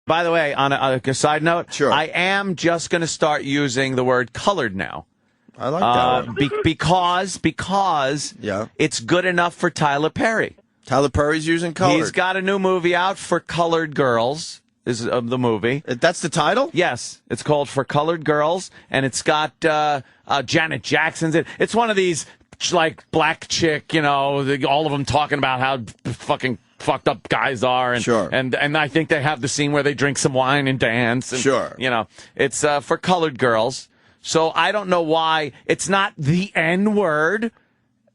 By the way, on a side note, Sure. I am just going to start using the word colored now. I like that one. Because Yeah. it's good enough for Tyler Perry. Tyler Perry's using colored. He's got a new movie out for colored girls. Is the movie? That's the title? Yes, it's called For Colored Girls, and it's got Janet Jackson's in. It's one of these like black chick, all of them talking about how fucking fucked up guys are, and Sure. and I think they have the scene where they drink some wine and dance. And, Sure. It's for colored girls. So I don't know why it's not the N word.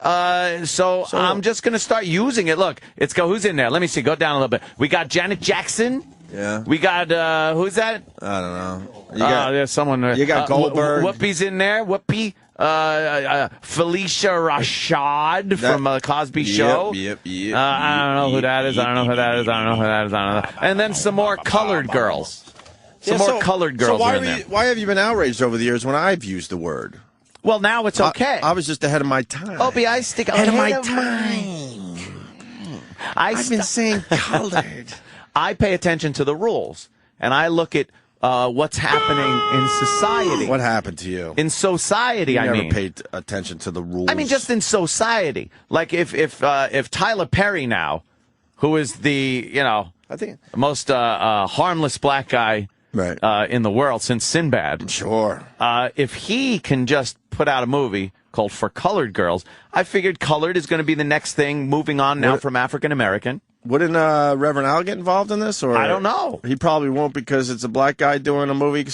So I'm just gonna start using it. Look, who's in there? Let me see. Go down a little bit. We got Janet Jackson. Yeah. We got who's that? I don't know. You got, there's someone. you got Goldberg. Whoopi's in there. Whoopi. Felicia Rashad from the Cosby Show. Yep. I don't know who that is. I don't know who that is. I don't know who that is. I don't know. And then some more colored girls. Some more colored girls are in there. Why have you been outraged over the years when I've used the word? Well, now it's okay. I was just ahead of my time. Opie, I stick ahead of my time. I've been saying colored. I pay attention to the rules, and I look at what's happening in society. What happened to you? In society, you never paid attention to the rules. I mean, just in society. Like if Tyler Perry now, who is the I think most harmless black guy in the world since Sinbad. Sure. If he can just put out a movie called For Colored Girls, I figured colored is going to be the next thing moving on now from African American. Wouldn't Reverend Al get involved in this? Or I don't know. He probably won't because it's a black guy doing a movie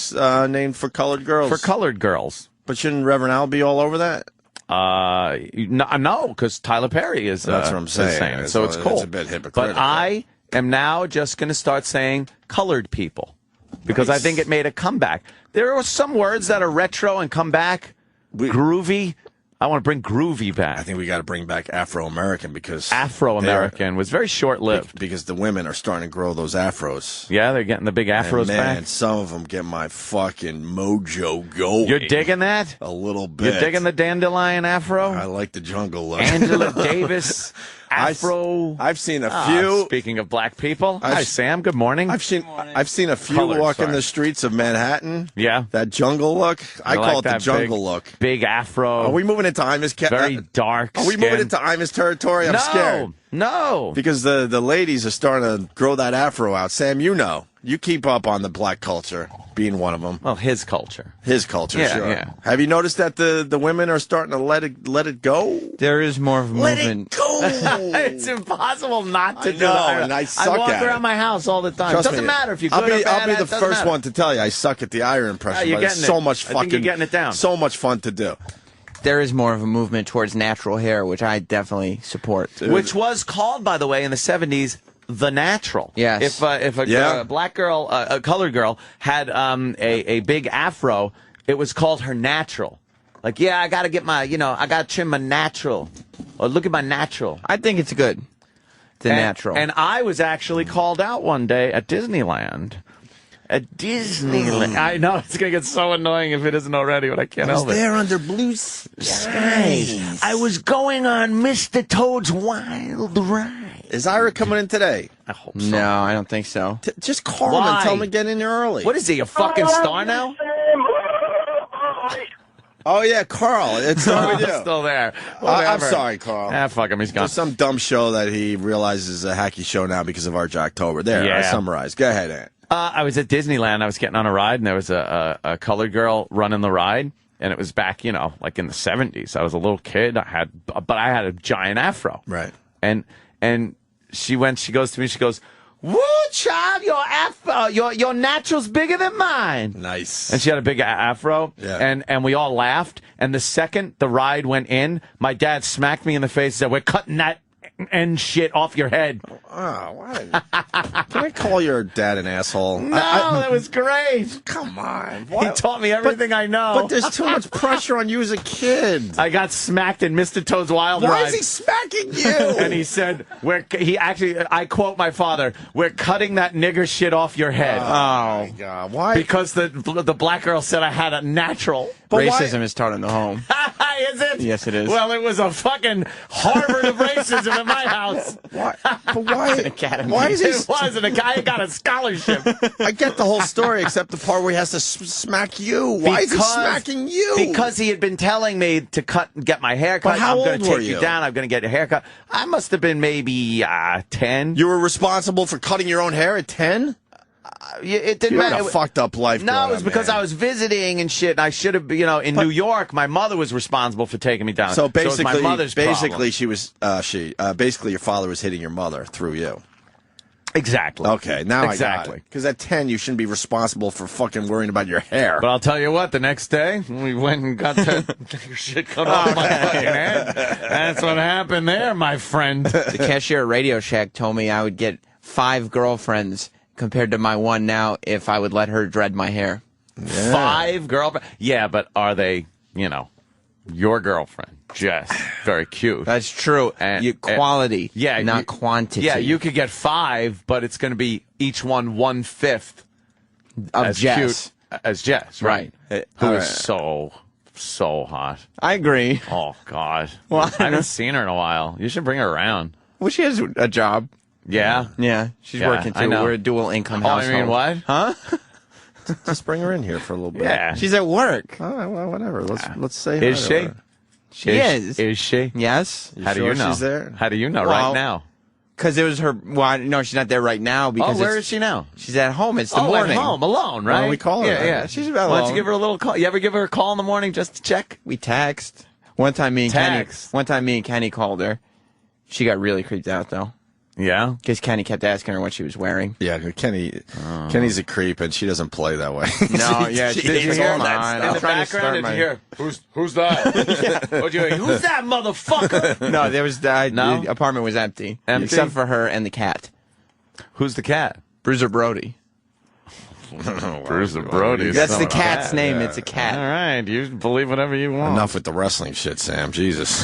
named For Colored Girls. For Colored Girls. But shouldn't Reverend Al be all over that? No, because Tyler Perry is. That's what I'm saying. So it's cool. It's a bit hypocritical. But I am now just going to start saying colored people because I think it made a comeback. There are some words that are retro and come back. Groovy. I want to bring groovy back. I think we got to bring back Afro-American because Afro-American was very short-lived. Because the women are starting to grow those afros. Yeah, they're getting the big afros back. Man, some of them get my fucking mojo going. You're digging that? A little bit. You're digging the dandelion afro? I like the jungle look. Angela Davis afro. I've seen a few. Speaking of black people, hi Sam. Good morning. I've seen a few walking the streets of Manhattan. Yeah, that jungle look. I call it the jungle look. Big afro. Are we moving into Imus? Very dark. Are we moving into Imus territory? I'm scared. No, because the ladies are starting to grow that afro out. Sam, you keep up on the black culture, being one of them. Well, his culture. His culture, yeah, sure. Yeah. Have you noticed that the women are starting to let it go? There is more of a movement. Let it go! It's impossible not to do that. And I suck I walk at around my house all the time. Trust it doesn't me, matter if you're good or bad. I'll be the first matter. one to tell you I suck at the Iron impression. You're but it's so much fucking. I think you're getting it down. So much fun to do. There is more of a movement towards natural hair, which I definitely support. Dude. Which was called, by the way, in the 70s, the natural. Yes. If a black girl, a colored girl, had a big afro, it was called her natural. Like, yeah, I got to get my, I got to trim my natural. Or look at my natural. I think it's good. The natural. And I was actually called out one day at Disneyland. At Disneyland. I know, it's going to get so annoying if it isn't already, but I can't help it. I was there under blue skies. I was going on Mr. Toad's Wild Ride. Is Ira coming in today? I hope so. No, I don't think so. Just call him and tell him to get in here early. What is he, a fucking star now? Oh, yeah, Carl. It's still there. I'm sorry, Carl. Fuck him. He's gone. There's some dumb show that he realizes is a hacky show now because of Arch October. There, I summarized. Go ahead, Ant. I was at Disneyland. I was getting on a ride, and there was a colored girl running the ride, and it was back, like in the 70s. I was a little kid, but I had a giant afro. Right. And she goes to me, she goes, "Woo, child, your afro, your natural's bigger than mine." Nice. And she had a big afro, yeah. and we all laughed. And the second the ride went in, my dad smacked me in the face and said, "We're cutting that end shit off your head." Oh, what? Can I call your dad an asshole? No, that was great. Come on. What? He taught me everything I know. But there's too much pressure on you as a kid. I got smacked in Mr. Toad's Wild Ride. Why is he smacking you? And he said, I quote my father, "We're cutting that nigger shit off your head." Oh, my God. Why? Because the black girl said I had a natural. But racism is taught in the home. Why is it? Yes, it is. Well, it was a fucking Harvard of racism at my house. Why? But why? academy. Why is he? It was, and a guy got a scholarship. I get the whole story except the part where he has to smack you. Why is he smacking you? Because he had been telling me to get my hair cut. But how I'm going old to were take you you? down. I'm going to get your hair cut. I must have been maybe 10. You were responsible for cutting your own hair at 10? It didn't You had matter. a fucked up life. No, growing it was up, because man. I was visiting and shit. And I should have, in New York, my mother was responsible for taking me down. So it was basically, my mother's problem. she was basically your father was hitting your mother through you. Exactly. Okay, now exactly. I got it. Because at 10, you shouldn't be responsible for fucking worrying about your hair. But I'll tell you what, the next day, we went and got that shit cut off my fucking head. That's what happened there, my friend. The cashier at Radio Shack told me I would get 5 girlfriends compared to my one now if I would let her dread my hair. Yeah. 5 girlfriends? Yeah, but are they, your girlfriend? Jess. Very cute. That's true. Quality, not quantity. Yeah, you could get 5, but it's going to be each one 1/5 of as Jess. cute as Jess, right? Who is so hot. I agree. Oh, God. Well, I haven't seen her in a while. You should bring her around. Well, she has a job. Yeah? Yeah, she's Yeah, working I too. know. We're a dual income Oh, household. I mean, what? Huh? Just bring her in here for a little bit. Yeah. She's at work. All right, well, whatever. Let's say hi Is to she? her. She is. Is she? Yes. How do sure you know? she's there? How do you know Well, right now? Because it was her. Well, no, she's not there right now. Because Where is she now? She's at home. It's the morning. At home, alone, right? Why don't we call her Yeah, then? yeah. She's about Why don't you alone. give her a little call? You ever give her a call in the morning just to check? We text. One time, me and Kenny called her. She got really creeped out though, Yeah. because Kenny kept asking her what she was wearing. Yeah, Kenny's a creep, and she doesn't play that way. No, yeah. She Did you hates hear all that that? stuff. In the background, did you hear, who's that? What'd you hear? Who's that motherfucker? No, there was No? the apartment was empty, Empty? except for her and the cat, Who's the cat? Bruiser Brody. Bruiser Brody. That's the cat's name. It's a All cat. right, you believe whatever you want. Enough with the wrestling shit, Sam. Jesus.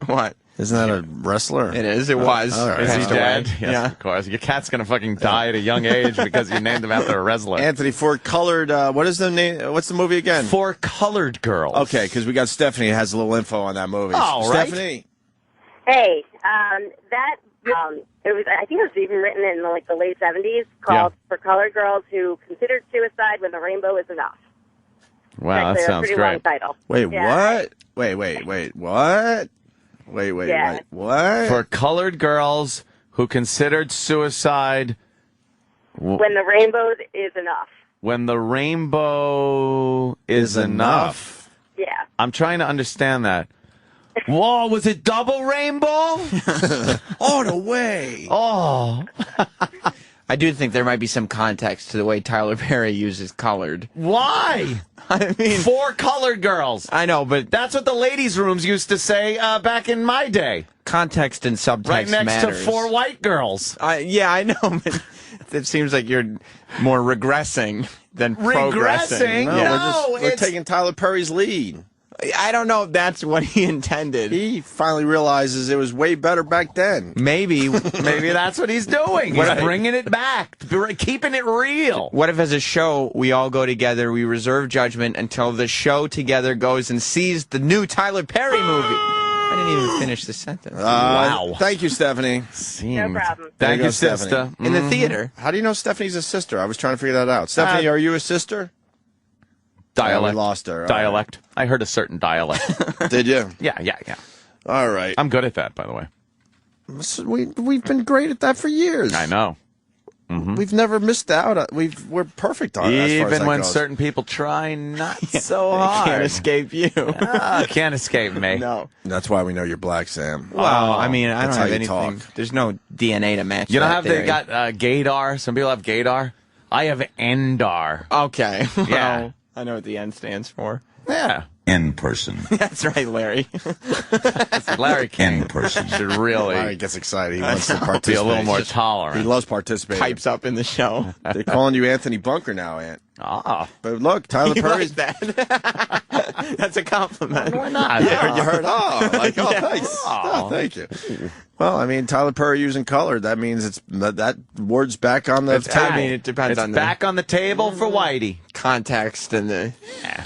What? Isn't that a wrestler? It is. It was. all right. Is he Passed away. dead? Yes, Yeah. of course. Your cat's gonna fucking die at a young age because you named him after a wrestler. Anthony, for colored, what is the name? What's the movie again? For colored girls. Okay, because we got Stephanie who has a little info on that movie. Oh, right. Stephanie. Hey, it was. I think it was even written in the late '70s, called "For Colored Girls Who Considered Suicide When the Rainbow Is Enough." Wow, that Actually, sounds a pretty long great. title. Wait, Yeah. what? Wait, what? Wait, Yeah. what? For colored girls who considered suicide When the rainbow is enough. when the rainbow is enough. Yeah. I'm trying to understand that. Whoa, was it double rainbow? All the way. Oh, I do think there might be some context to the way Tyler Perry uses colored. why? I mean, For colored girls. I know, but That's what the ladies' rooms used to say back in my day. context and subtext Right next matters. to 4 white girls. Yeah, I know. But it seems like you're more regressing than progressing. Regressing? No, No, we're it's- taking Tyler Perry's lead. I don't know if that's what he intended. He finally realizes it was way better back then. Maybe. Maybe that's what he's doing. He's bringing it back, keeping it real. What if, as a show, we all go together, we reserve judgment until the show together goes and sees the new Tyler Perry movie? I didn't even finish the sentence. Wow. Thank you, Stephanie. No problem. There Thank you you, go, sister. Stephanie. In the theater. How do you know Stephanie's a sister? I was trying to figure that out. Stephanie, are you a sister? Dialect. we lost her. All Dialect. I heard a certain dialect. Did you? Yeah. All right. I'm good at that, by the way. We've been great at that for years. I know. We've never missed out. We're perfect on it. as far as Even that when goes. certain people try not so Can't hard. escape you. Can't escape me. No. That's why we know you're black, Sam. Well, I mean, I That's don't how have you anything. talk. There's no DNA to match You know that how they theory. got gaydar? Some people have gaydar. I have endar. Okay. Yeah. Well, I know what the N stands for. Yeah. N person. That's right, Larry. Larry King N person. should Larry really gets excited. He wants to participate. be a little more He tolerant. loves participating. Pipes up in the show. They're calling you Anthony Bunker now, Aunt. Ah. But look, Tyler You Perry's. like that? That's a compliment. Why not? Yeah, you heard. Oh, like, oh, thanks. Oh. Oh, thank you. Well, I mean, Tyler Perry using color. That means it's that word's back on the I table. mean, it depends It's on the back on the table for Whitey. context and the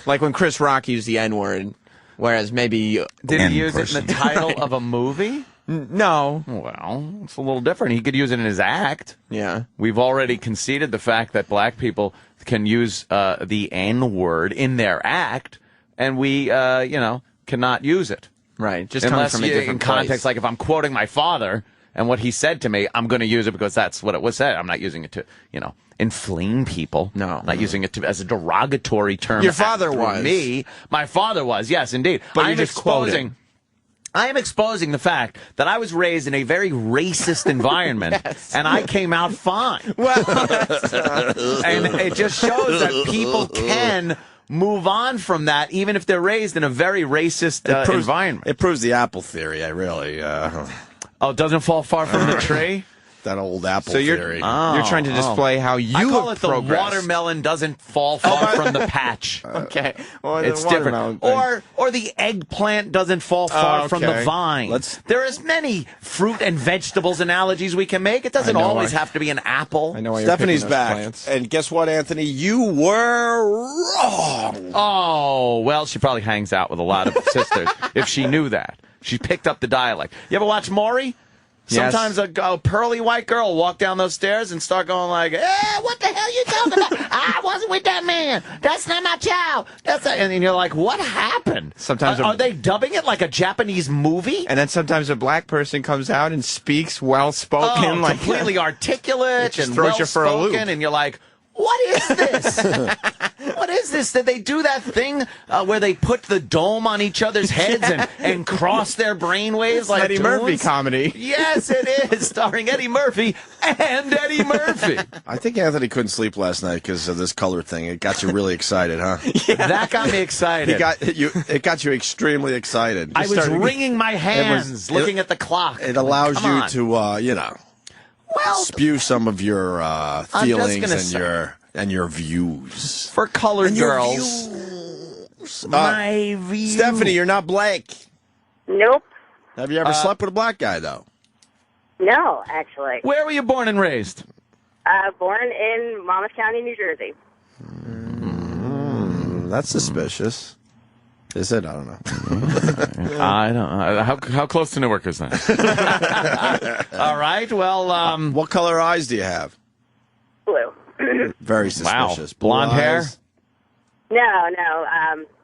like when Chris Rock used the N-word. Whereas maybe Did he use it in the title of a movie? no. Well, it's a little different. He could use it in his act. Yeah. We've already conceded the fact that black people can use the N-word in their act, and we, cannot use it. Right. Just coming Unless from a different in context, place. like if I'm quoting my father and what he said to me, I'm going to use it because that's what it was said. I'm not using it to, inflame people. No. I'm not using it as a derogatory term. Your father through was. me. My father was, yes, indeed. But you just quoted. I am exposing the fact that I was raised in a very racist environment, and I came out fine. Well, And it just shows that people can move on from that, even if they're raised in a very racist environment. It proves the apple theory. I really. Oh, it doesn't fall far from the tree? That old apple so you're theory. you're trying to display how you I call have it the progressed. watermelon doesn't fall far from the patch. Okay, well, It's the different. watermelon thing. Or the eggplant doesn't fall far from the okay. vine. There is many fruit and vegetables analogies we can make. It doesn't I know always why- have to be an apple. I know why you're Stephanie's picking those back. plants. And guess what, Anthony? You were wrong. Oh, well, she probably hangs out with a lot of sisters if she knew that. She picked up the dialect. You ever watch Maury? Yes. Sometimes a pearly white girl will walk down those stairs and start going like, what the hell you talking about? I wasn't with that man. That's not my child. And you're like, what happened? Sometimes Are they dubbing it like a Japanese movie? And then sometimes a black person comes out and speaks well-spoken. like completely articulate just and throws you for a loop. well-spoken, and you're like, what is this? What is this? Did they do that thing where they put the dome on each other's heads and cross their brainwaves like Eddie Murphy tunes? comedy. Yes, it is, starring Eddie Murphy and Eddie Murphy. I think Anthony couldn't sleep last night because of this color thing. It got you really excited, huh? That got me excited. It got you extremely excited. I was wringing my hands looking at the clock. It allows Come you on. to, Well, spew some of your feelings gonna and say- your views. for colored girls, My views. Stephanie, you're not black. Nope. Have you ever slept with a black guy, though? No, actually. where were you born and raised? Born in Monmouth County, New Jersey. That's suspicious. Is it? I don't know. I don't know. How close to Newark is that? All right. Well, What color eyes do you have? Blue. Very wow. suspicious. Blue Blonde hair? eyes? No,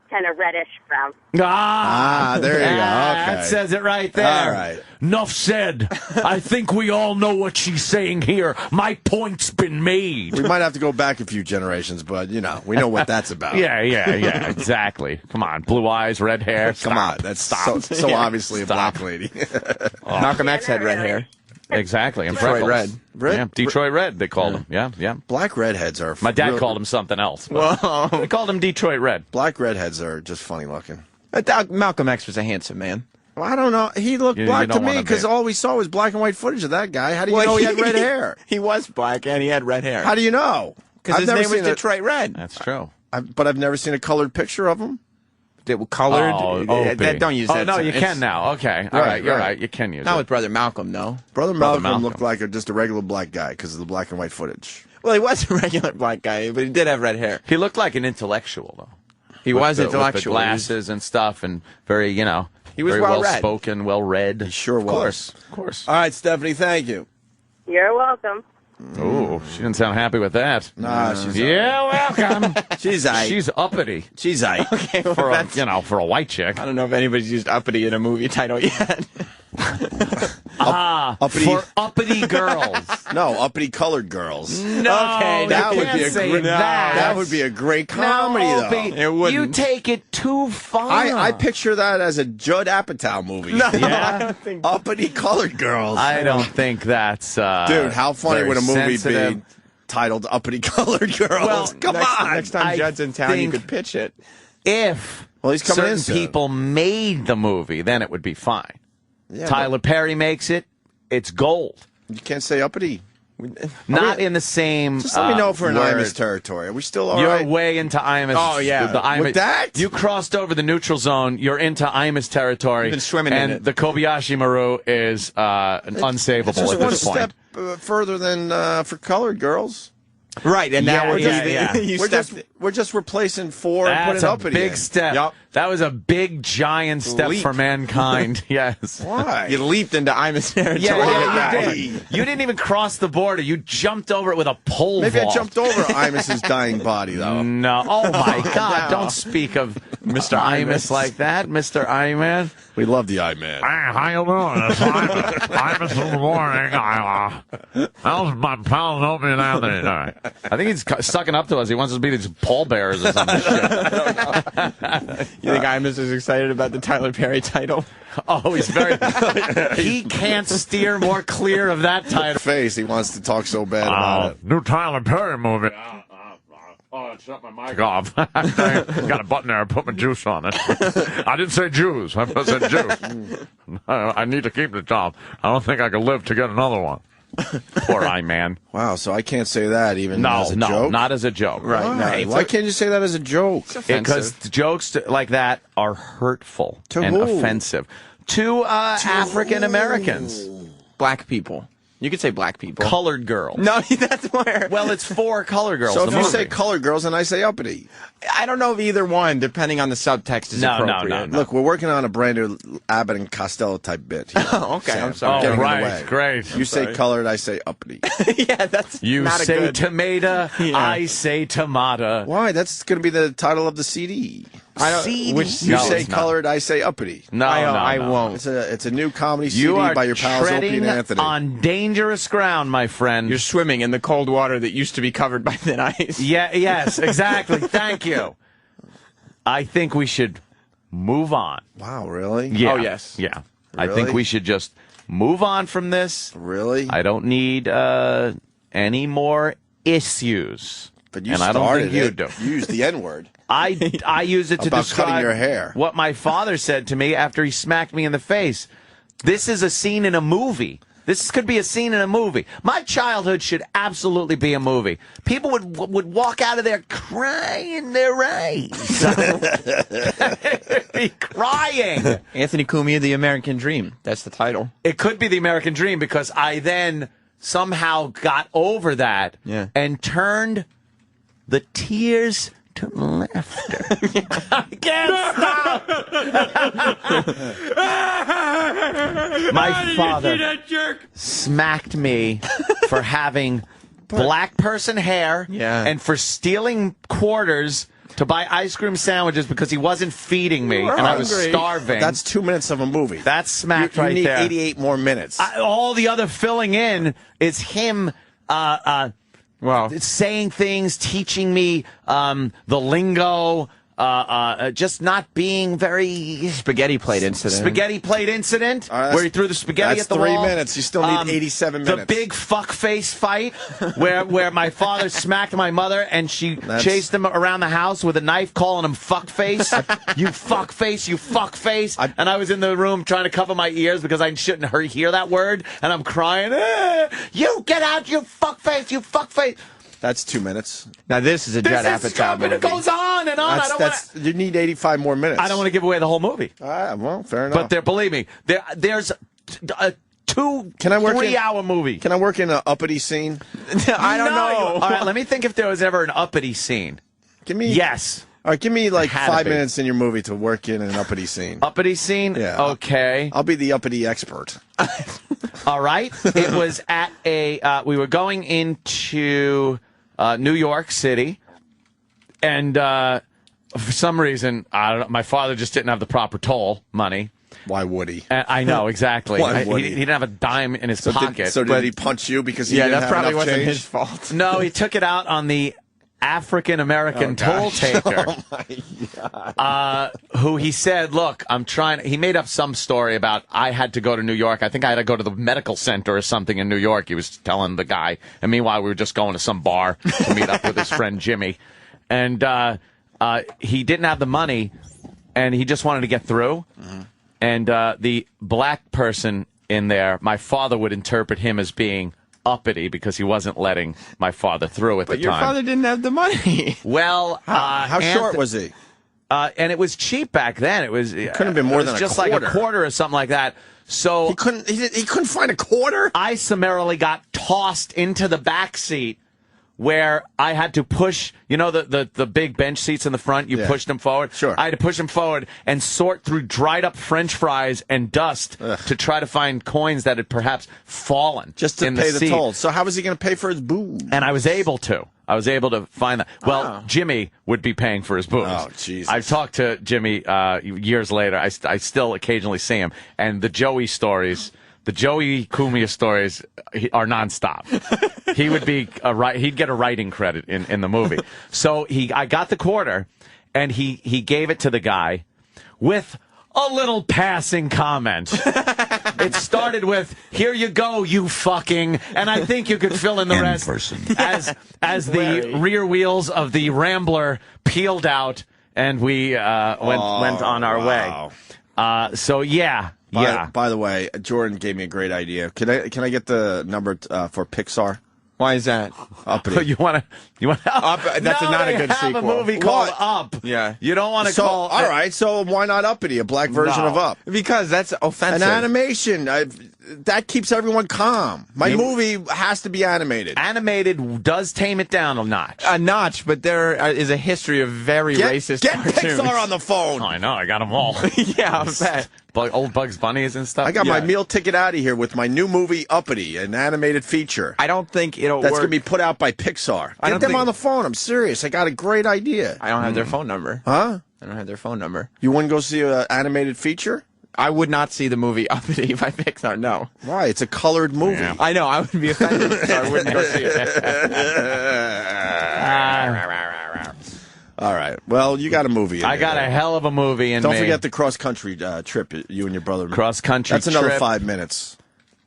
kind of reddish brown. There you go. Okay. That says it right there. All right. Enough said. I think we all know what she's saying here. My point's been made. We might have to go back a few generations, but, we know what that's about. Yeah, exactly. Come on, blue eyes, red hair. Come on. That's so obviously a black lady. Malcolm X had red hair. Exactly. And Detroit freckles. red. Yeah, Detroit Red, they called him. Yeah. Black redheads are... My dad called him something else. but They called him Detroit Red. Black redheads are just funny looking. Malcolm X was a handsome man. Well, I don't know. He looked You black to don't me wanna because be- all we saw was black and white footage of that guy. How do you know he had red hair? He was black and he had red hair. How do you know? Because I've his never name was seen a- Detroit Red. That's true. But I've never seen a colored picture of him. They were colored. Opie. Don't use that. Oh, no, you It's- can now. Okay. All right, you're right. You can use Not it. with Brother Malcolm, no. Brother Malcolm Malcolm. looked like just a regular black guy because of the black and white footage. Well, he was a regular black guy, but he did have red hair. He looked like an intellectual, though. He was With the intellectual. glasses and stuff, and very, He was very well-read. spoken, well-read. He sure was. Of course. All right, Stephanie, thank you. You're welcome. Ooh, she didn't sound happy with that. Nah, she's welcome. She's aight. She's uppity She's aight. Okay, well, for that's- for a white chick. I don't know if anybody's used uppity in a movie title yet. Uppity. For uppity girls. No, uppity colored girls. No, Okay, that you would can't be a say great. that. That would be a great comedy, no, though. Opie, It wouldn't. You take it too far. I picture that as a Judd Apatow movie. Yeah? Uppity colored girls. I don't think that's Dude, how funny very would a movie sensitive. be titled Uppity Colored Girls? Well, Come on. Next time I Judd's in town, you think- could pitch it. If Well, he's coming certain in soon. people made the movie, then it would be fine. Yeah, Tyler Perry makes it, it's gold. You can't say uppity. Not in the same. Just let me know if we're in word. Imus territory. Are we still all You're right? way into Imus. Oh, yeah. The Imus. With that? You crossed over the neutral zone. You're into Imus territory. You've been swimming in and it. the Kobayashi Maru is unsavable Just at one this point. step further than for colored girls. Right, and now we're just replacing 4 and That's putting a uppity big in. step. Yep. That was a big, giant step Leap. for mankind. Yes. Why? You leaped into Imus territory. Yeah, you did. You didn't even cross the border. You jumped over it with a pole Maybe vault. I jumped over Imus's dying body, though. No. Oh, my God. No. Don't speak of Mr. Imus Imus. like that, Mr. Iman. We love the Eye Man. Hey, how you doing? It's Imus in the morning. How's my pal Opie and Anthony tonight? I think he's sucking up to us. He wants us to be these pallbearers or something. You think Imus is excited about the Tyler Perry title? Oh, he's very... he can't steer more clear of that title. Face, he wants to talk so bad about it. New Tyler Perry movie. Oh, I shut my mic off. Got a button there. I put my juice on it. I didn't say Jews. I said juice. I need to keep the job. I don't think I can live to get another one. Poor Iman. Wow, so I can't say that even No, as a joke? not as a joke. Right. Why can't you say that as a joke? Because jokes like that are hurtful To and who? offensive to African Americans, Black people. You could say black people. colored girls. No, that's where. Well, it's for colored girls. So the if you movie. say colored girls and I say uppity. I don't know if either one, depending on the subtext, is appropriate. No. Look, we're working on a brand new Abbott and Costello type bit here. Oh, okay. Sam. I'm sorry. Oh, Getting in the right, way. great. You say colored, I say uppity. Yeah, that's You not say a good. tomato, Yeah. I say tomato. Why? That's going to be the title of the CD. I don't. CD. Which You No, say it's not. colored, I say uppity. No, I no. won't. It's a new comedy CD You are by your pals Opie treading and Anthony. on dangerous ground, my friend. You're swimming in the cold water that used to be covered by thin ice. Yeah, yes, exactly. Thank you. I think we should move on. Wow, really? Yeah. Oh, yes. Yeah. I Really? think we should just move on from this. Really? I don't need any more issues. But you and I don't started think you it. do. You used the N-word. I use it to About describe cutting your hair. what my father said to me after he smacked me in the face. This is a scene in a movie. This could be a scene in a movie. My childhood should absolutely be a movie. People would walk out of there crying their eyes. They'd be crying. Anthony Cumia, The American Dream. That's the title. It could be the American Dream because I then somehow got over that and turned the tears to laughter. I can't stop. My father smacked me for having black person hair and for stealing quarters to buy ice cream sandwiches because he wasn't feeding me and I was starving. That's 2 minutes of a movie. That's smacked you right need there. 88 more minutes. All the other filling in is him saying things, teaching me the lingo, just not being very... Spaghetti plate incident. Spaghetti plate incident, where he threw the spaghetti at the wall. That's 3 minutes. You still need 87 minutes. The big fuck face fight, where my father smacked my mother and she chased him around the house with a knife, calling him fuck face. You fuck face, you fuck face. And I was in the room trying to cover my ears because I shouldn't hear that word. And I'm crying, you get out, you fuck face, you fuck face. That's 2 minutes. Now this is a Judd Apatow movie. It goes on and on. You need 85 more minutes. I don't want to give away the whole movie. Well, fair enough. But believe me, there's a 3-hour movie. Can I work in an uppity scene? I don't know. All right, let me think if there was ever an uppity scene. Yes. All right, give me like Had to 5 be. minutes in your movie to work in an uppity scene. Uppity scene? Yeah. Okay. I'll be the uppity expert. All right. It was at we were going into New York City, and for some reason, I don't know, my father just didn't have the proper toll money. Why would he? I know, exactly. Why would he he? didn't have a dime in his pocket. Did he punch you because he didn't that have probably enough wasn't change? his fault. No, he took it out on the African-American toll taker. Oh, my God. Who he said, look, he made up some story about I had to go to New York. I think I had to go to the medical center or something in New York. He was telling the guy. And meanwhile, we were just going to some bar to meet up with his friend Jimmy. And he didn't have the money, and he just wanted to get through. Mm-hmm. And the black person in there, my father would interpret him as being uppity because he wasn't letting my father through at the time. But your father didn't have the money. Well, how short was he? And it was cheap back then. It couldn't have been more than a just quarter. like a quarter or something like that. So He couldn't find a quarter? I summarily got tossed into the back seat where I had to push, the big bench seats in the front, you pushed them forward. Sure. I had to push them forward and sort through dried up French fries and dust to try to find coins that had perhaps fallen. Just to in pay the the seat. toll. So how was he going to pay for his booze? And I was able to find that. Well, Jimmy would be paying for his booze. Oh, Jesus. I've talked to Jimmy years later. I still occasionally see him. And the Joey Cumia stories are nonstop. He would be he'd get a writing credit in the movie. So I got the quarter, and he gave it to the guy with a little passing comment. It started with, "Here you go, you fucking," and I think you could fill in the rest as the rear wheels of the Rambler peeled out, and we went on our way. So yeah. By the way, Jordan gave me a great idea. Can I get the number for Pixar? Why is that? Uppity. You want Up? That's not a good they have sequel. a movie called What? Up. Yeah. You don't want to So, call. all right. So why not Uppity, a black version of Up? Because that's offensive. An animation. That keeps everyone calm. My movie has to be animated. Animated does tame it down a notch. A notch, but there is a history of very racist Get cartoons. Pixar on the phone. Oh, I know. I got them all. Yeah, I bet. Old Bugs Bunnies and stuff. I got my meal ticket out of here with my new movie Uppity, an animated feature. I don't think it'll That's work. going to be put out by Pixar. I Get don't them think- on the phone. I'm serious. I got a great idea. I don't have their phone number. Huh? I don't have their phone number. You wouldn't go see an animated feature? I would not see the movie Uppity by Pixar. No. Why? It's a colored movie. Yeah. I know. I would be offended, so I wouldn't go see it. All right. Well, you got a movie. In I got there. a hell of a movie in Don't me. forget the cross-country trip you and your brother. Cross-country That's another trip. 5 minutes.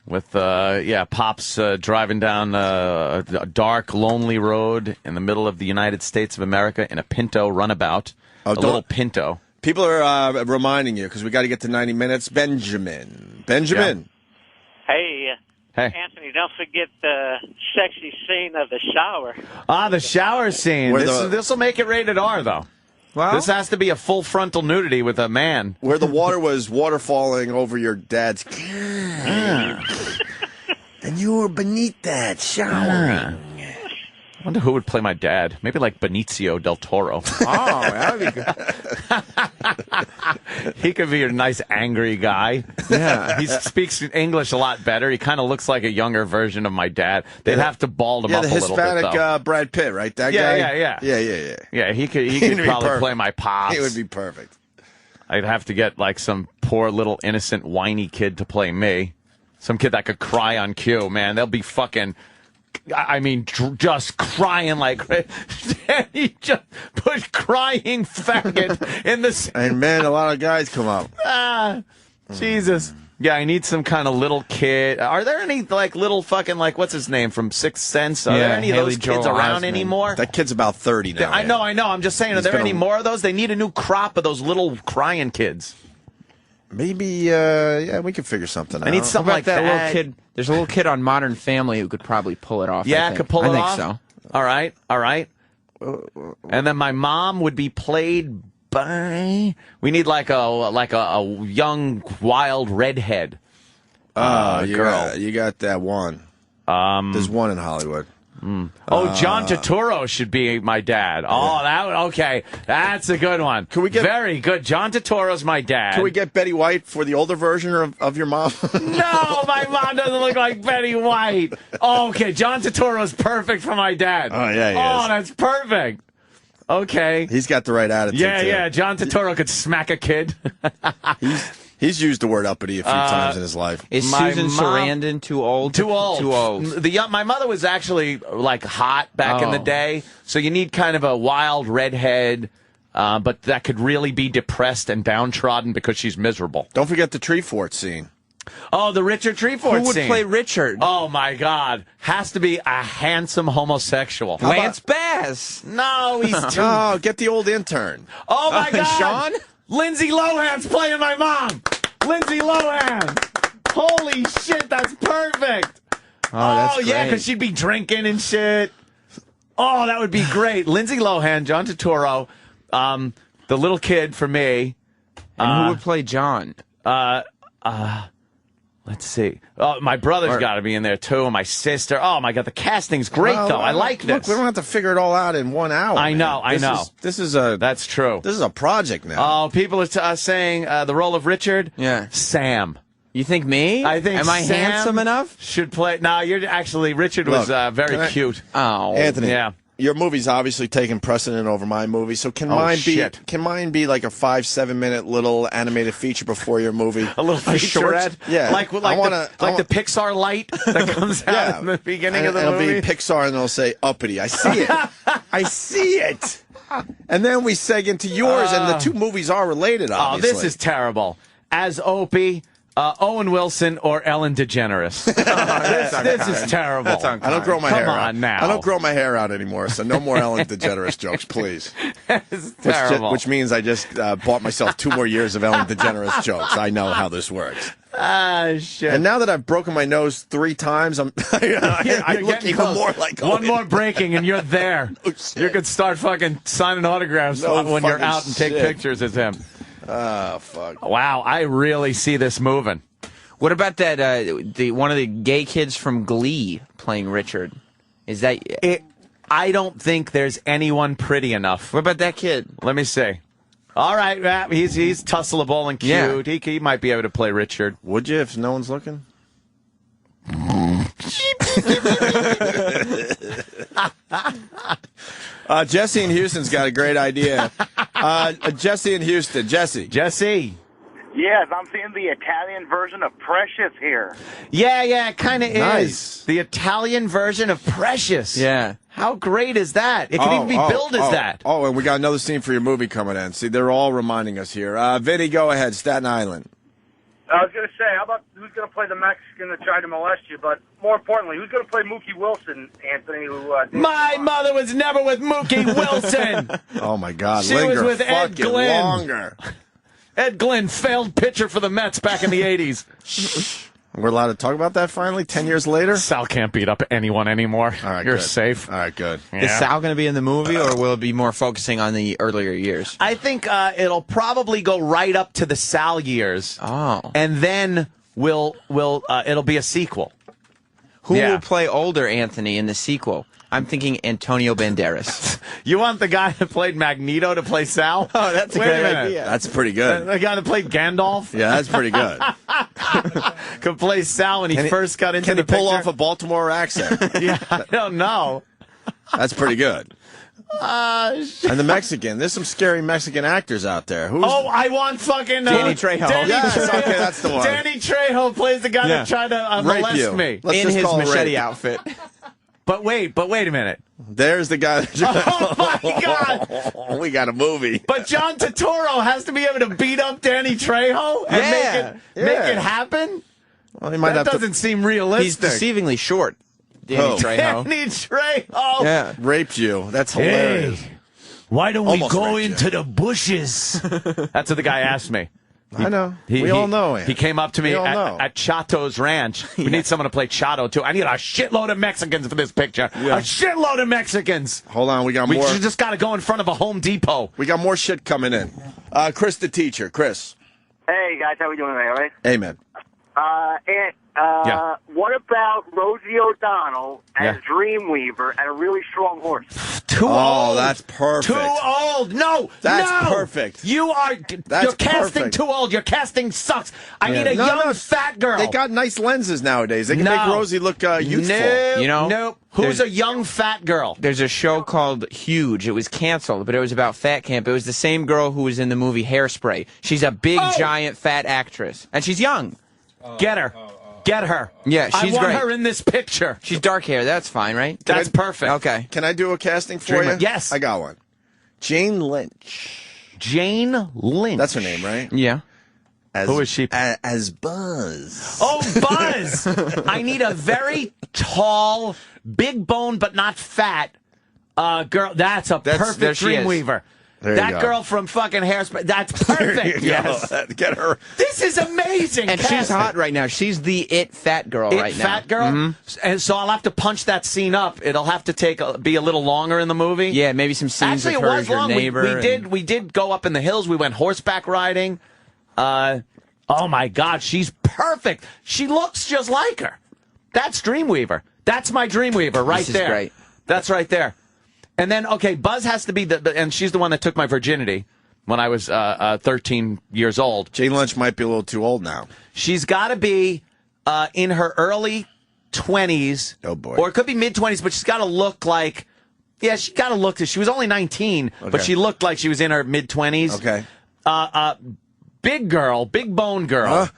With, Pops driving down a dark, lonely road in the middle of the United States of America in a Pinto runabout. Oh, a little Pinto. People are reminding you, because we got to get to 90 minutes. Benjamin. Hey, Anthony, don't forget the sexy scene of the shower. The shower scene. This will make it rated R, though. Well, This has to be a full frontal nudity with a man. Where the water was waterfalling over your dad's. And you were beneath that showering. I wonder who would play my dad. Maybe like Benicio del Toro. oh, that would be good. He could be a nice, angry guy. Yeah. He speaks English a lot better. He kind of looks like a younger version of my dad. They'd have to bald him up the a little bit, Hispanic though. Brad Pitt, right? That Yeah, guy? yeah. Yeah, he could He'd be probably perfect. play my pops. He would be perfect. I'd have to get like some poor little innocent whiny kid to play me. Some kid that could cry on cue, man. They'll be fucking... I mean, just crying like he just put crying faggot in the. And man, a lot of guys come up. Jesus. Yeah, I need some kind of little kid. Are there any like little fucking like what's his name from Sixth Sense? Are there any of Haley those kids Joel around Osment. anymore? That kid's about 30 now. I know. I'm just saying, are there been any a- more of those? They need a new crop of those little crying kids. Maybe, we can figure something out. I need What something about like that that. little kid? There's a little kid on Modern Family who could probably pull it off. Yeah, I think. could pull it I think off. so. All right. And then my mom would be played by. We need like a young wild redhead. Girl. You got that one. There's one in Hollywood. John Turturro should be my dad. Okay. That's a good one. Can we get- Very good. John Turturro's my dad. Can we get Betty White for the older version of your mom? No, my mom doesn't look like Betty White. Okay, John Turturro's perfect for my dad. Oh, yeah, he is. That's perfect. Okay. He's got the right attitude. too. Yeah. John Turturro could smack a kid. He's used the word uppity a few times in his life. Is My Susan mom- Sarandon too old? Too old. Too old. My mother was actually like hot back in the Oh. day, so you need kind of a wild redhead, but that could really be depressed and downtrodden because she's miserable. Don't forget the tree fort scene. Oh, the Richard Treefort Who would scene. play Richard? Oh my God, has to be a handsome homosexual. Lance Bass. No, he's too. Oh, get the old intern. Oh my God, Sean? Lindsay Lohan's playing my mom. Lindsay Lohan. Holy shit, that's perfect. that's yeah, great. because she'd be drinking and shit. Oh, that would be great. Lindsay Lohan, John Turturro, the little kid for me. And who would play John? Let's see. Oh, my brother's got to be in there, too, and my sister. Oh, my God, the casting's great, though. I like this. Look, we don't have to figure it all out in 1 hour. I know, I know. That's true. This is a project now. Oh, people are saying the role of Richard? Yeah. Sam. You think me? I think Am I Sam handsome enough? should play. No, you're actually, Richard was very cute. Oh. Anthony. Yeah. Your movie's obviously taking precedent over my movie, so can mine be like a 5-7 minute little animated feature before your movie? A little featurette? Yeah. Like the Pixar light that comes out in the beginning of the movie? It'll be Pixar and it'll say uppity. I see it. I see it. And then we seg into yours, and the two movies are related, obviously. Oh, this is terrible. As Opie, Owen Wilson, or Ellen DeGeneres. This is terrible. I don't grow my hair out. Come on now. I don't grow my hair out anymore, so no more Ellen DeGeneres jokes, please. It's terrible. Which means I just bought myself 2 more years of Ellen DeGeneres jokes. I know how this works. Ah, shit. And now that I've broken my nose 3 times, I look even more like Owen. One more breaking, and you're there. You could start fucking signing autographs when you're out and take pictures as him. Oh, fuck. Wow, I really see this moving. What about that? One of the gay kids from Glee playing Richard. Is that it? I don't think there's anyone pretty enough. What about that kid? Let me see. All right, he's tussleable and cute. Yeah. He might be able to play Richard. Would you if no one's looking? Jesse in Houston's got a great idea. Jesse in Houston. Jesse. Yes, I'm seeing the Italian version of Precious here. Yeah, it kind of nice. is. The Italian version of Precious. Yeah. How great is that? It can even be billed as that. Oh, and we got another scene for your movie coming in. See, they're all reminding us here. Vinny, go ahead. Staten Island. I was going to say, how about who's going to play the Mexican that tried to molest you? But more importantly, who's going to play Mookie Wilson, Anthony? My mother was never with Mookie Wilson. Oh, my God. She was with Ed Glynn. Longer. Ed Glynn, failed pitcher for the Mets back in the 80s. We're allowed to talk about that finally, 10 years later? Sal can't beat up anyone anymore. All right, You're good. safe. All right, good. Yeah. Is Sal going to be in the movie, or will it be more focusing on the earlier years? I think it'll probably go right up to the Sal years. Oh. And then it'll be a sequel. Who will play older Anthony in the sequel? I'm thinking Antonio Banderas. You want the guy that played Magneto to play Sal? Oh, that's a great idea. That's pretty good. The guy that played Gandalf? Yeah, that's pretty good. Could play Sal when he first got into the picture. Can he pull off a Baltimore accent? Yeah, I don't know. That's pretty good. And the Mexican. There's some scary Mexican actors out there. I want fucking... Danny Trejo. Yes, okay, that's the one. Danny Trejo plays the guy that tried to molest me. In his machete outfit. But wait a minute. There's the guy. Oh, my God. We got a movie. But John Turturro has to be able to beat up Danny Trejo and make it happen? Well, he might that doesn't seem realistic. He's deceivingly short, Danny Trejo. Danny Trejo. Yeah. Raped you. That's hilarious. Hey, why don't Almost we go into the bushes? That's what the guy asked me. I know. We all know him. He came up to me at Chato's Ranch. We need someone to play Chato, too. I need a shitload of Mexicans for this picture. Yeah. A shitload of Mexicans. Hold on. We got more. We just got to go in front of a Home Depot. We got more shit coming in. Chris the teacher. Chris. Hey, guys, how we doing today, all right? Amen. What about Rosie O'Donnell as Dreamweaver and a really strong horse? Too old. That's perfect. Too old. No. That's perfect. You're casting perfect. too old. Your casting sucks. I need a young fat girl. They got nice lenses nowadays. They can make Rosie look youthful. Nope. Who's a young fat girl? There's a show called Huge. It was canceled, but it was about fat camp. It was the same girl who was in the movie Hairspray. She's a big, giant, fat actress, and she's young. Get her. Get her. Yeah, she's I want great. her in this picture. She's dark hair. That's fine, right? That's perfect. Okay. Can I do a casting for you? Yes. I got one. Jane Lynch. Jane Lynch. That's her name, right? Yeah. Who is she? As Buzz. Oh, Buzz. I need a very tall, big bone, but not fat girl. That's a perfect Dreamweaver. That girl from fucking Hairspray. That's perfect. Yes. Get her. This is amazing. And she's hot right now. She's the fat girl right now. Fat girl? Mm-hmm. And so I'll have to punch that scene up. It'll have to be a little longer in the movie. Yeah, maybe some scenes Actually, with her it was as your long. neighbor. We did go up in the hills. We went horseback riding. Oh, my God, she's perfect. She looks just like her. That's Dreamweaver. That's my Dreamweaver right This is there. great. That's right there. And then, okay, Buzz has to be and she's the one that took my virginity when I was 13 years old. Jane Lynch might be a little too old now. She's got to be in her early 20s. Oh, boy. Or it could be mid-20s, but she's got to look like, she got to look, she was only 19, but she looked like she was in her mid-20s. Okay. Big girl, big bone girl.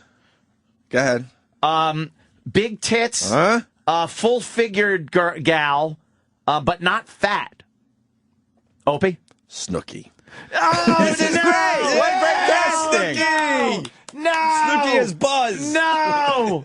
Go ahead. Big tits. Full-figured gal, but not fat. Opie? Snooki. Oh, this is great! What great casting! Snooki! No! Snooki is Buzz. No!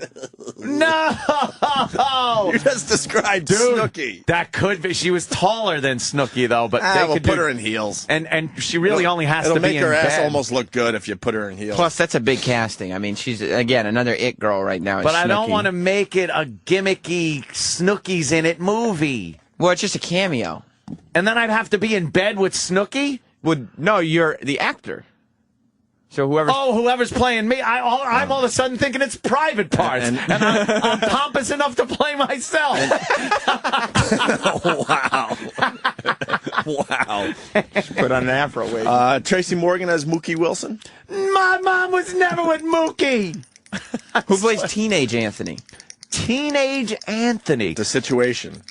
No! You just described Snooki. That could be. She was taller than Snooki, though. But they we'll could put her in heels. And she really only has to be in It'll make her ass bed. almost look good if you put her in heels. Plus, that's a big casting. I mean, she's, again, another it girl right now. But I don't Snooki. want to make it a gimmicky Snooki's in it movie. Well, it's just a cameo. And then I'd have to be in bed with Snooki? Well, no, you're the actor. So whoever's playing me, I'm all of a sudden thinking it's private parts, and I'm pompous enough to play myself. Wow. Wow. put on an afro wig. Tracy Morgan as Mookie Wilson. My mom was never with Mookie. Who plays Teenage Anthony? Teenage Anthony. The Situation.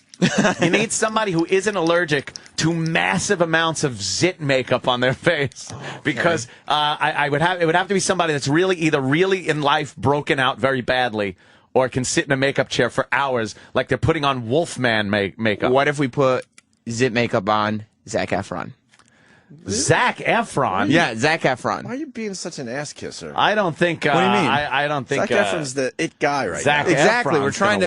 You need somebody who isn't allergic to massive amounts of zit makeup on their face, because it would have to be somebody that's either really in life broken out very badly, or can sit in a makeup chair for hours like they're putting on Wolfman makeup. What if we put zit makeup on Zac Efron? Zac Efron? Yeah, Zac Efron. Why are you being such an ass kisser? I don't think. What do you mean? I don't think. Zac Efron's the it guy right Zac now. Exactly. Efron's We're trying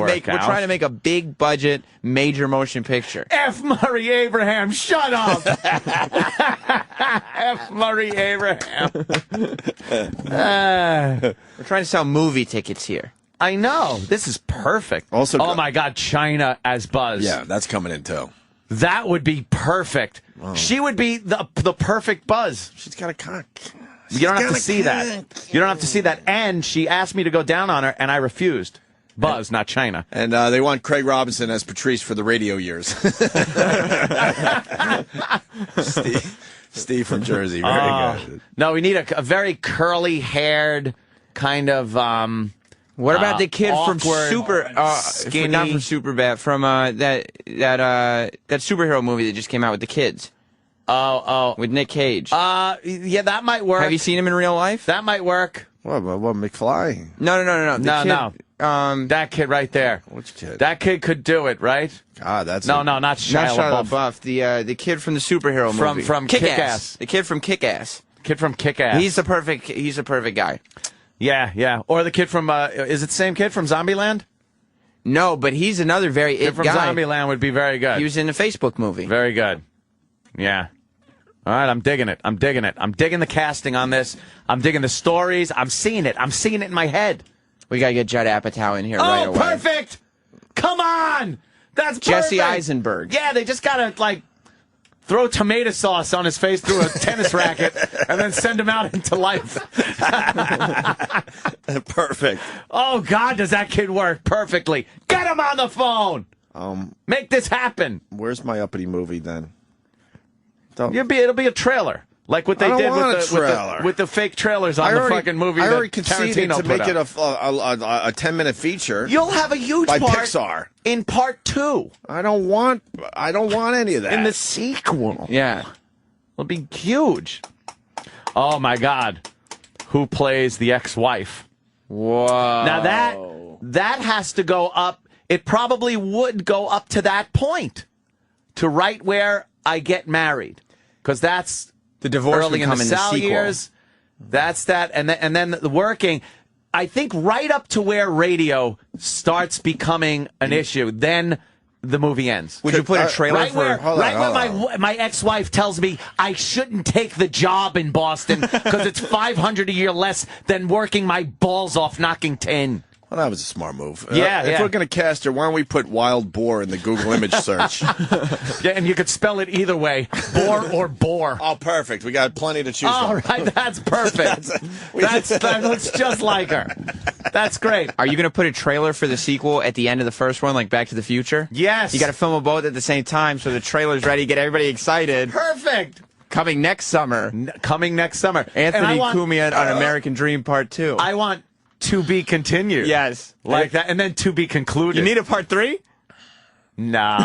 to make a big budget major motion picture. F. Murray Abraham, shut up. F. Murray Abraham. We're trying to sell movie tickets here. I know. This is perfect. Also, oh my God, China as Buzz. Yeah, that's coming in too. That would be perfect. Wow. She would be the perfect Buzz. She's got a cock. You don't have to see that. You don't have to see that. And she asked me to go down on her, and I refused. Buzz, not China. And they want Craig Robinson as Patrice for the radio years. Steve from Jersey. Very good. No, we need a very curly-haired kind of... What about the kid from awkward, skinny? Not from Superbad, from that superhero movie that just came out with the kids. With Nick Cage. Yeah, that might work. Have you seen him in real life? That might work. What, McFly? No. No. That kid right there. Which kid? That kid could do it, right? God, that's not Shia LaBeouf. The kid from the superhero movie. From Kick-Ass. The kid from Kick-Ass. Kid from Kick-Ass. He's the perfect guy. Yeah. Or the kid from, is it the same kid from Zombieland? No, but he's another very kid from guy. Zombieland would be very good. He was in the Facebook movie. Very good. Yeah. All right, I'm digging it. I'm digging the casting on this. I'm digging the stories. I'm seeing it in my head. We got to get Judd Apatow in here right away. Oh, perfect! Come on! That's Jesse perfect. Eisenberg. Yeah, they just got to, throw tomato sauce on his face through a tennis racket and then send him out into life. Perfect. Oh, God, does that kid work perfectly. Get him on the phone. Make this happen. Where's my uppity movie then? It'll be a trailer. Like what they did with the fake trailers on the fucking movie that Tarantino put out. I already conceded to make it a 10-minute feetture. You'll have a huge by part Pixar in part 2. I don't want any of that in the sequel. Yeah, it'll be huge. Oh my God, who plays the ex-wife? Whoa! Now that has to go up. It probably would go up to that point, to right where I get married, because that's. The divorce early in the Sal years, that's that, and then the working. I think right up to where radio starts becoming an issue, then the movie ends. Would you put a trailer where my ex-wife tells me I shouldn't take the job in Boston because it's $500 a year less than working my balls off knocking tin. Well, that was a smart move. Yeah, If we're going to cast her, why don't we put wild boar in the Google image search? Yeah, and you could spell it either way, boar or boar. Oh, perfect. We got plenty to choose All from. right, that's perfect. That looks just like her. That's great. Are you going to put a trailer for the sequel at the end of the first one, like Back to the Future? Yes. You got to film them both at the same time so the trailer's ready, get everybody excited. Perfect. Coming next summer. Coming next summer. Anthony Cumia on American Dream Part 2. I want to be continued. Yes. Like that, and then to be concluded. You need a Part 3? No.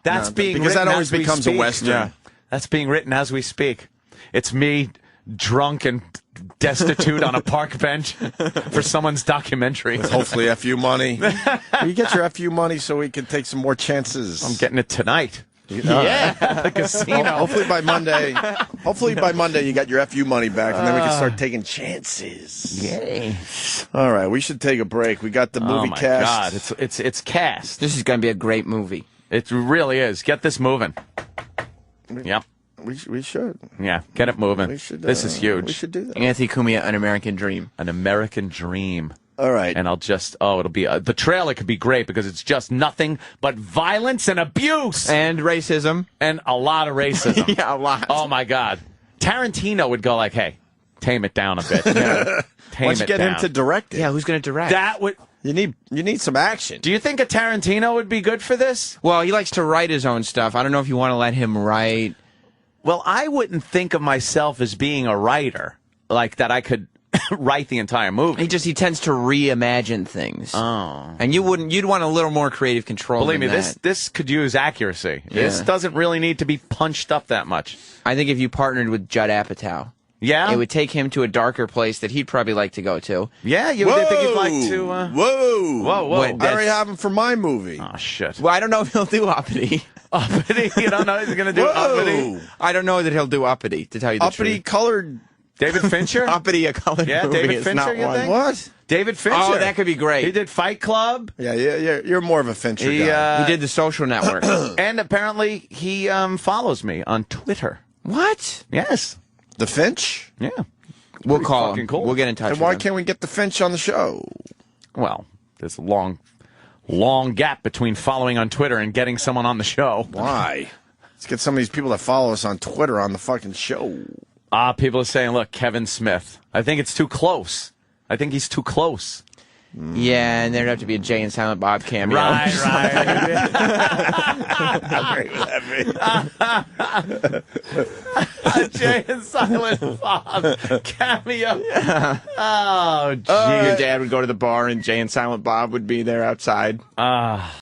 That's being because written that always as we becomes a speak. Western. Yeah. That's being written as we speak. It's me drunk and destitute on a park bench for someone's documentary. Hopefully, FU money. You get your FU money so we can take some more chances. I'm getting it tonight. Yeah. The casino. Hopefully by Monday. Hopefully by Monday you got your FU money back, and then we can start taking chances. Yay. All right, we should take a break. We got the movie Oh my cast. God, it's cast. This is going to be a great movie. It really is. Get this moving. Yep. We should. Yeah, get it moving. We should. This is huge. We should do that. Anthony Cumia, An American Dream. An American Dream. All right. And I'll just, it'll be, the trailer could be great because it's just nothing but violence and abuse. And racism. And a lot of racism. Yeah, a lot. Oh, my God. Tarantino would go like, hey, tame it down a bit. Tame Why don't you it get down. him to direct it? Yeah, who's going to direct? That would... You need some action. Do you think a Tarantino would be good for this? Well, he likes to write his own stuff. I don't know if you want to let him write. Well, I wouldn't think of myself as being a writer, like that I could write the entire movie. He tends to reimagine things. Oh. And you'd want a little more creative control. Believe me, than that. this could use accuracy. Yeah. This doesn't really need to be punched up that much. I think if you partnered with Judd Apatow, Yeah? it would take him to a darker place that he'd probably like to go to. Yeah, you would think you'd like to... Whoa! Whoa, whoa. What, I already have him for my movie. Oh, shit. Well, I don't know if he'll do Uppity. Uppity? You don't know he's going to do Uppity? I don't know that he'll do Uppity, to tell you the Uppity truth. colored. David Fincher? Uppity, a colored Yeah, movie David is Fincher, not you one. think? What? David Fincher. Oh, that could be great. He did Fight Club. Yeah, you're more of a Fincher guy. He did The Social Network. And apparently he follows me on Twitter. What? Yes. The Finch? Yeah. We'll call fucking him. cool. We'll get in touch And with why him. can't we get the Finch on the show? Well, there's a long gap between following on Twitter and getting someone on the show. Why? Let's get some of these people that follow us on Twitter on the fucking show. People are saying, look, Kevin Smith. I think it's too close. I think he's too close. Yeah, and there'd have to be a Jay and Silent Bob cameo. Right. How great would that be? Jay and Silent Bob cameo. Oh, gee. Your dad would go to the bar and Jay and Silent Bob would be there outside.